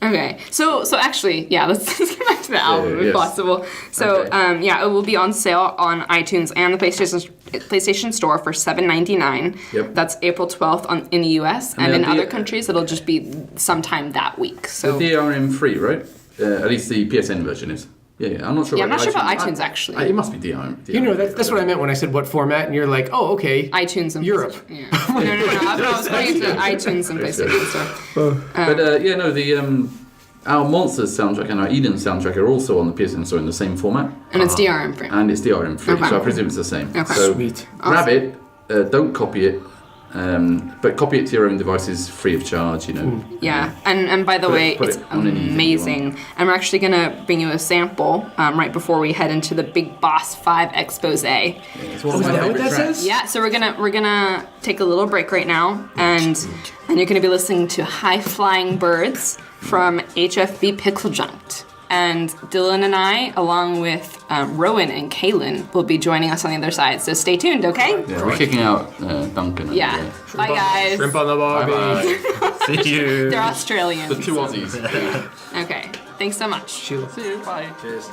Okay, so actually, yeah, let's get back to the album if possible. So, it will be on sale on iTunes and the PlayStation Store for $7.99. Yep. That's April 12th in the US, and in other countries it'll just be sometime that week. So the DRM free, right? At least the PSN version is. Yeah, I'm not sure. Yeah, I'm not sure about iTunes actually. It must be DRM. You know, that's what I meant when I said what format, and you're like, oh, okay. iTunes and Europe. Yeah. No. I was going into iTunes and PlayStation Store. But our Monsters soundtrack and our Eden soundtrack are also on the PSN Store in the same format. And it's DRM free. And it's DRM free, Okay. so I presume it's the same. Okay. So Sweet. grab it, don't copy it, but copy it to your own devices free of charge, you know. Yeah, and by the way, put it's it on anything you amazing. And we're actually going to bring you a sample right before we head into the Big Boss 5 expose. It's one of Is my that what favorite that tracks. says? Yeah, so we're gonna take a little break right now, and you're gonna be listening to High Flying Birds from HFB PixelJunk. And Dylan and I, along with Rowan and Kalin, will be joining us on the other side. So stay tuned, okay? Yeah, we're kicking out Duncan. Yeah. Bye, guys. Shrimp on the barbie. Bye-bye. See you. They're Australians. The two Aussies. Okay. Thanks so much. Sheila. See you. Bye. Cheers.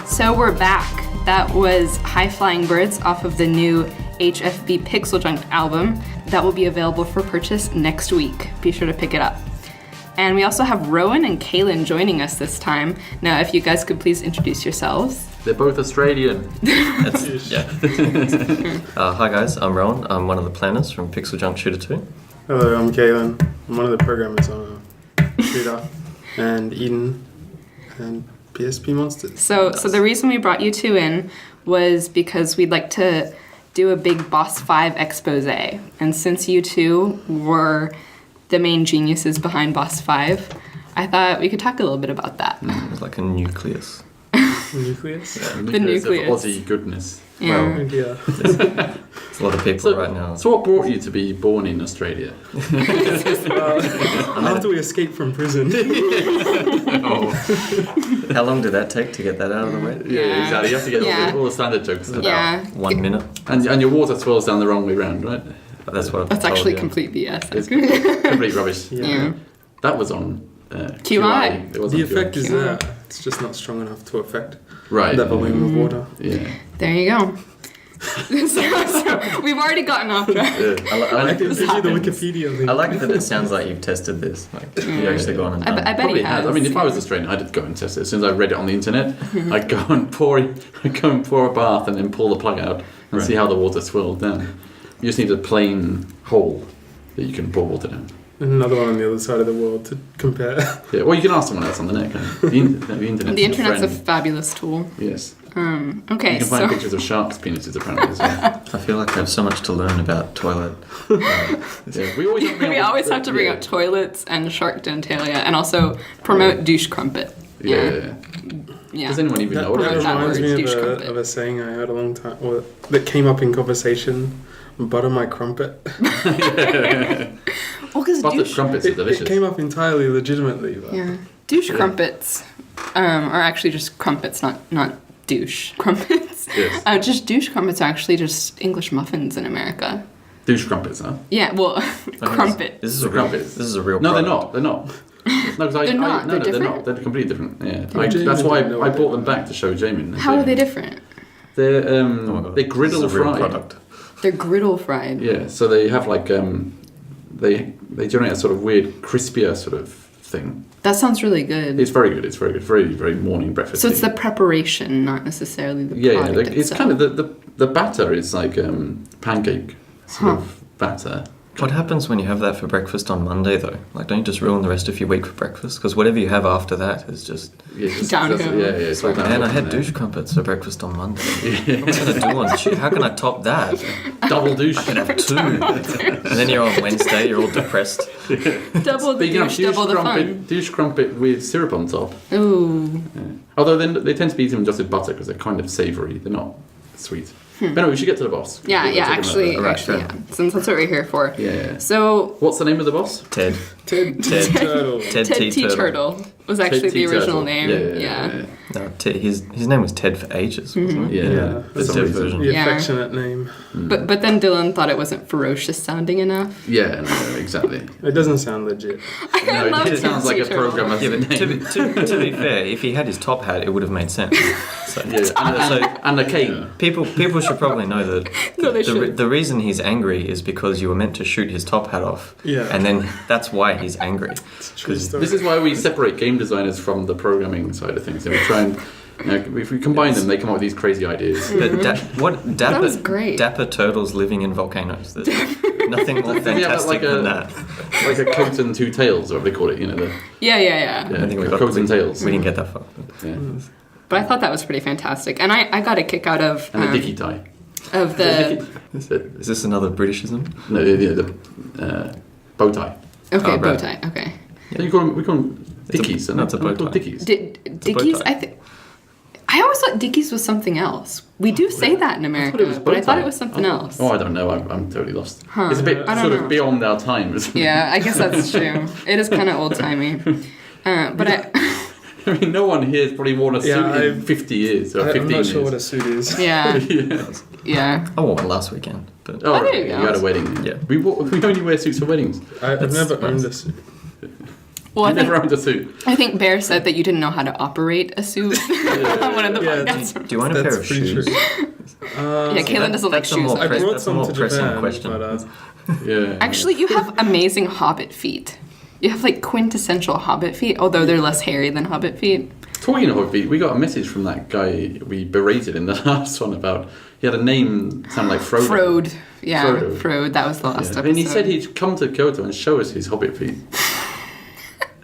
So we're back. That was High Flying Birds off of the new HFB PixelJunk album that will be available for purchase next week. Be sure to pick it up. And we also have Rowan and Kalin joining us this time. Now, if you guys could please introduce yourselves. They're both Australian. Hi guys, I'm Rowan. I'm one of the planners from PixelJunk Shooter 2. Hello, I'm Kalin. I'm one of the programmers on Shooter and Eden and PSP Monsters. So the reason we brought you two in was because we'd like to do a big Boss 5 expose. And since you two were the main geniuses behind Boss 5, I thought we could talk a little bit about that. It's like a nucleus. Nucleus? The nucleus. Of Aussie goodness. Yeah. Well, Yeah. there's a lot of people right now. So what brought you to be born in Australia? After we escaped from prison. How long did that take to get that out of the way? Yeah, exactly. You have to get all the standard jokes. Yeah. 1 minute. And your water swirls down the wrong way round, right? That's what. That's I've actually told you. complete BS. It's complete rubbish. Yeah. That was on QI. It was The on effect QI. is there. It's just not strong enough to affect Right. that volume of water. Yeah. There you go. so we've already gotten off track. I I like can that. give you the Wikipedia link. I like that it sounds like you've tested this. Like you actually gone and done. I bet Probably he has. has. I mean, if I was Australian, I'd go and test it. As soon as I read it on the internet, I'd go and pour a bath and then pull the plug out and see how the water swirled down. You just need a plain hole that you can pour water down. Another one on the other side of the world to compare. Yeah. Well, you can ask someone else on the net. Can't you? The internet's The your internet's a friend. fabulous tool. Yes. Okay, You can find pictures of sharks' penises apparently as well. I feel like I have so much to learn about toilet. Yeah, we always have to bring we up always have to bring up toilets and shark genitalia, and also promote douche crumpet. Yeah. Yeah. Does anyone even know what That it is? reminds me douche of crumpet. a saying I heard a long time, that came up in conversation. Butter my crumpet. Well, because Buttered crumpets are delicious. It came up entirely legitimately. But Yeah. Douche crumpets are actually just crumpets, not douche crumpets. Yes. Just douche crumpets are actually just English muffins in America. Douche crumpets, huh? Yeah, well, crumpet. This is The a real. crumpets. This is a real. No, they're product. not. They're not. No, because They're not. No, They're they're different? not. They're completely different. Yeah. Jaymin That's why didn't know I what brought they them back to show Jaymin. How are they different? They're Oh my God. they're griddle This is a real fried. product. They're griddle fried. Yeah, so they have like they generate a sort of weird crispier sort of thing. That sounds really good. It's very good. It's very good. Very very morning breakfast. So it's the preparation, not necessarily the product it's itself. kind of the batter is like pancake sort of batter. What happens when you have that for breakfast on Monday, though? Like, don't you just ruin the rest of your week for breakfast? Because whatever you have after that is just... Downhill. It's like Man, I had downhill douche crumpets for breakfast on Monday. What am I going to do on Tuesday? How can I top that? double douche. I can have 2. And then you're on Wednesday, you're all depressed. Double the Speaking of douche, double the crumpet, fun. douche crumpet with syrup on top. Ooh. Yeah. Although then they tend to be eaten just with butter because they're kind of savoury. They're not sweet. But anyway, we should get to the boss. Yeah, We'll yeah, talk about actually, that. Right, yeah. Since that's what we're here for. Yeah. So, What's the name of the boss? Ted. Ted Turtle. Ted Ted T. T. Turtle. Turtle was actually Ted T. the original Turtle. name. Yeah. No, his name was Ted for ages, wasn't it? Yeah. Yeah. For The some Ted reason. version. The Yeah. affectionate name. But then Dylan thought it wasn't ferocious sounding enough. Yeah, no, exactly. It doesn't sound legit. I love it sounds Ted like T. a Turtle. programmer's Yeah, but name. to be fair, if he had his top hat, it would have made sense. So, And a cane. people should probably know that No, they the should. the reason he's angry is because you were meant to shoot his top hat off. Yeah. And then that's why he's angry. True story. This is why we separate game designers from the programming side of things. And we try and, if we combine them, they come up with these crazy ideas. But That was great. Dapper turtles living in volcanoes. There's nothing more fantastic like than that. Like a coat and two tails, or what they call it, Yeah. I think we got coats and tails. We didn't get that far. But Yeah. But I thought that was pretty fantastic. And I got a kick out of... And a dicky tie. Of the... is this another Britishism? No, the bow tie. Okay, Oh, bow right. tie. Okay. Yeah, we call them dickies. no, it's a bow tie. Dickies. Dickies? tie. I always thought Dickies was something else. We do say that in America, it was but I bow thought tie. it was something else. Oh, I don't know. I'm totally lost. Huh. It's a bit I don't sort know. of beyond our time, isn't it? Yeah, I guess that's true. It is kind of old-timey. But I mean, no one here has probably worn a suit Yeah, in 50 years or 15 I'm not years. sure what a suit is. yeah, Yeah. yeah. I wore one last weekend. But Oh, there you you go. had a wedding. Yeah. We only wear suits for weddings. I've never owned a suit. Well, I You never think, owned a suit. I think Bear said that you didn't know how to operate a suit on one of the Yeah, podcasts. do you want a That's pair of pretty shoes? true. Yeah, Caitlin doesn't like that's a shoes. more I press- brought that's a some more to pressing Japan, question. but Yeah. Actually, you have amazing hobbit feet. You have like quintessential hobbit feet, although they're less hairy than hobbit feet. Talking of Hobbit, we got a message from that guy we berated in the last one about he had a name sound like Frodo. Frode. Yeah, Frodo. Frode. That was the last Yeah. episode. And he said he'd come to Kyoto and show us his Hobbit feet.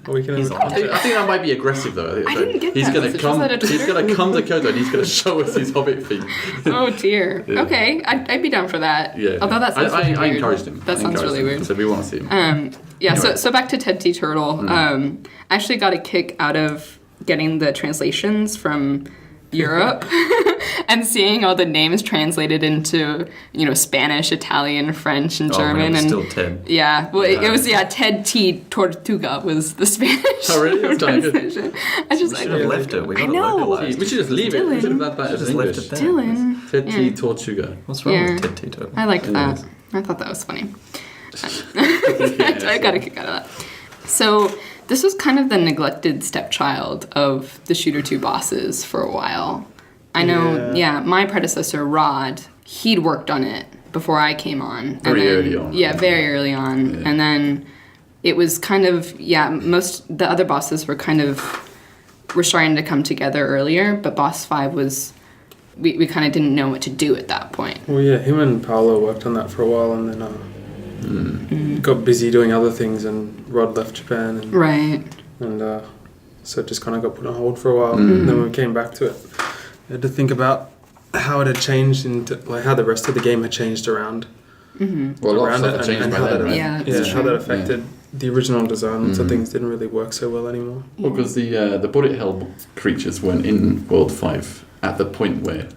we can He's have on a I think that might be aggressive though. I didn't get he's that gonna message. come. Was that a He's Twitter? gonna come to Kyoto and he's gonna show us his Hobbit feet. Oh dear. Yeah. Okay, I'd be down for that. Yeah. Although that sounds really I weird. encouraged him. That I sounds encouraged really him. weird. I said we want to see him. Yeah. Anyway. So back to Ted T. Turtle. I actually got a kick out of getting the translations from Europe and seeing all the names translated into Spanish, Italian, French, and German. It was and still Ted. yeah, well, it was Ted T. Tortuga was the Spanish Oh, really? That's kinda good. translation. I just We like should have left it. We got I it know. localized. We should just leave it. We should have had that as Just English. left it there. Dylan. Ted T. Yeah. Tortuga. What's wrong Yeah. with Ted T. Turtle? I liked Yeah. that. I thought that was funny. I got a kick out of that. So this was kind of the neglected stepchild of the Shooter 2 bosses for a while. I know, my predecessor, Rod, he'd worked on it before I came on. Very early on. Yeah, very early on. Yeah. And then it was kind of, the other bosses were starting to come together earlier, but boss 5 was, we kind of didn't know what to do at that point. Well, yeah, him and Paolo worked on that for a while, and then got busy doing other things, and Rod left Japan, and, Right. and so it just kind of got put on hold for a while. And then when we came back to it, I had to think about how it had changed into like how the rest of the game had changed around. Well, a lot of stuff had changed by how then, that, right? Yeah. how that affected the original design. Lots of things didn't really work so well anymore. Well, because the bullet hell creatures weren't in World 5 at the point where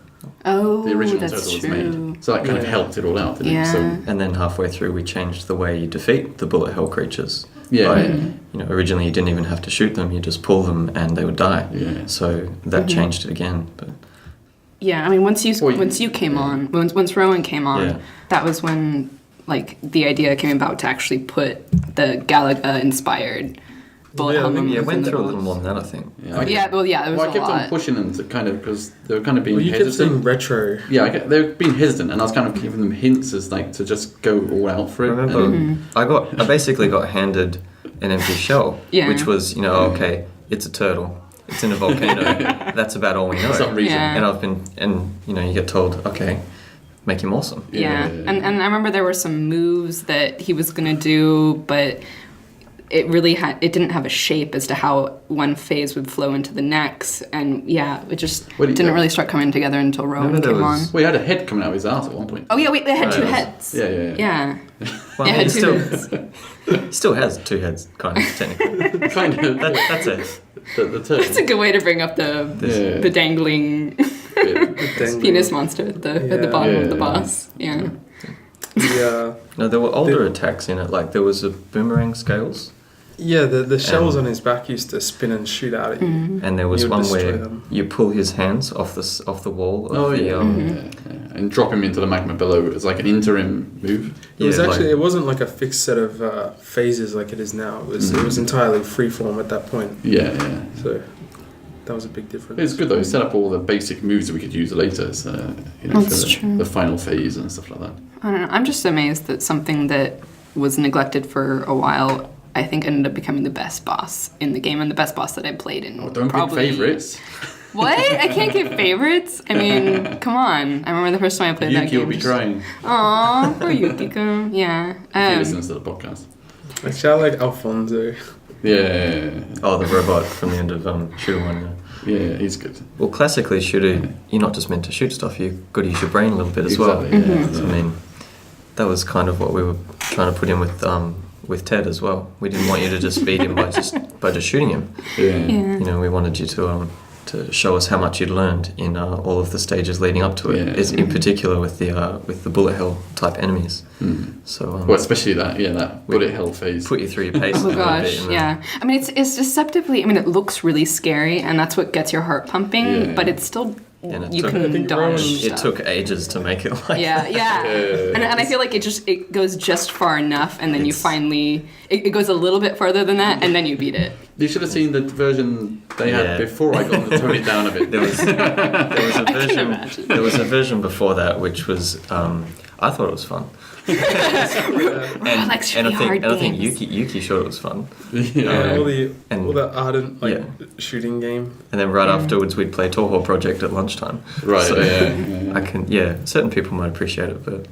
Oh, the original that's turtle was true. made. So that kind of Yeah. helped it all out, didn't Yeah. it? So, And then halfway through, we changed the way you defeat the bullet hell creatures. yeah. By, you know, originally you didn't even have to shoot them; you just pull them and they would die. Yeah. So that changed it again. But Yeah, I mean, once you Well, came on, once Rowan came on, Yeah. that was when like the idea came about to actually put the Galaga inspired bullet Yeah, I helmet. think- yeah, it within went the through a boss. little more than that, I think. Yeah, Yeah, well, yeah, there was I kept a lot. on pushing them to kind of, because they were kind of being Well, you kept saying hesitant. retro. Yeah, they were being hesitant, and I was kind of giving them hints as like to just go all out for it. Remember, And Mm-hmm. I basically got handed an empty shell, Yeah. which was, you know, okay, it's a turtle, it's in a volcano. That's about all we know. for some reason. Yeah. And you know, you get told, okay, make him awesome. Yeah, and I remember there were some moves that he was gonna do, but it didn't have a shape as to how one phase would flow into the next, and yeah, it just What do you- didn't really start coming together until Rowan Remember there came was- on. Well, he had a head coming out of his ass at one point. Oh yeah, wait, they had two Right. heads. Yeah. Yeah, Well, it I mean, had it two still, heads. still has two heads, kind of, technically. Kind of. That's it. The turtle. That's a good way to bring up the dangling Dangling. penis monster at the bottom of the Yeah. boss. Yeah. Yeah, No, there were older attacks in it, like there was a boomerang scales, the shells on his back used to spin and shoot out at you. and there was You would one destroy where them. you pull his hands off the wall of Oh the yeah. And drop him into the magma below as like an interim move. It was Yeah, actually like- it wasn't like a fixed set of phases like it is now. It was entirely freeform at that point. Yeah. So that was a big difference. It's good though. He set up all the basic moves that we could use later, so That's for true. the final phase and stuff like that. I don't know. I'm just amazed that something that was neglected for a while, I think, ended up becoming the best boss in the game and the best boss that I played in. Oh, don't probably. pick favourites. What? I can't give favorites? I mean, come on. I remember the first time I played that Yuki game. will be crying Aw, poor Yukiko. Yeah. if he listens to the podcast. Actually, I like Alfonso. Yeah. Oh, the robot from the end of Shooter 1. Yeah, he's good. Well, classically, Shooter, you're not just meant to shoot stuff, you've got to use your brain a little bit as well. Exactly, yeah. So, I mean, that was kind of what we were trying to put in with Ted as well. We didn't want you to just beat him by just shooting him. Yeah. Yeah. You know, we wanted you to show us how much you'd learned in all of the stages leading up to it. Yeah. Is in particular with the bullet hell type enemies. So Well, especially that bullet hell phase. put you through your paces Oh a little bit. gosh, and yeah. I mean, it's deceptively. I mean, it looks really scary, and that's what gets your heart pumping. Yeah. But it's still And it you took- can I think dodge Rowan- stuff. It took ages to make it like Yeah, yeah. And I feel like it goes just far enough, and then you finally it goes a little bit further than that, and then you beat it. You should have seen the version they had Yeah. before I got them to tone it down a bit. There was a version. imagine. There was a version before that which was. I thought it was fun. Likes really hard I think games. Yuki thought it was fun. Yeah, and- all the ardent Yeah. shooting game. And then right afterwards, we'd play Toho Project at lunchtime. Right, So yeah. I can, certain people might appreciate it, but